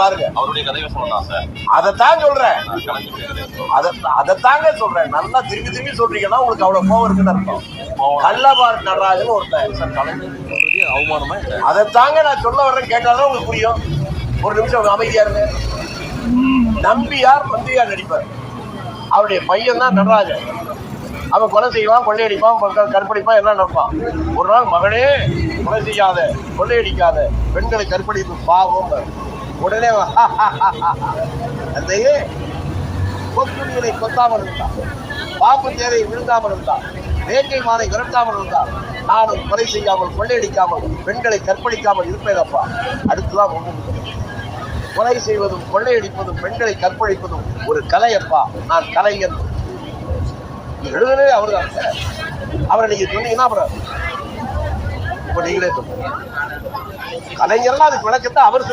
பாருங்க. அதைத்தான் சொல்றேன், அதைத்தாங்க சொல்றேன். நல்லா திரும்பி திரும்பி சொல்றீங்கன்னா உங்களுக்கு அவ்வளவு கோவம் இருக்குன்னு அர்த்தம். கள்ளபார் நடராஜன் ஒருத்தன் அவமானமா அதைத்தாங்க நான் சொல்ல வர்றேன். கேட்டாலும் உங்களுக்கு புரியும். ஒரு நிமிஷம் அமைதியா இருங்க. நம்பியார் மந்திரியார் நடிப்பார். அவருடைய பையன் தான் நடராஜன். அவன் கொலை செய்வான், கொள்ளையடிப்பான், கற்பழிப்பான், எல்லாம் நடப்பான். ஒரு நாள் மகனே கொலை செய்யாத, கொள்ளையடிக்காத, பெண்களை கற்பழிப்பு பாவம். உடனே அந்த கொத்துணிகளை கொத்தாமல் இருந்தான், பாம்பு தேவை விழுந்தாமல் இருந்தான், வேங்கை மானை விரட்டாமல் இருந்தான். நானும் கொலை செய்யாமல், கொள்ளையடிக்காமல், பெண்களை கற்பழிக்காமல் இருப்பேனப்பா. அடுத்துதான் கொலை செய்வதும் கொள்ளையடிப்பதும் பெண்களை கற்பழிப்பதும் ஒரு கலையப்பா. நான் கலைஞன் எழுதுனே அவரு தான். அவரை நீங்க சொன்னீங்கன்னா அப்புறம் இப்ப நீங்களே சொல்லுங்க. கலைஞர்லாம் அதுக்கு விளக்கத்தை அவர்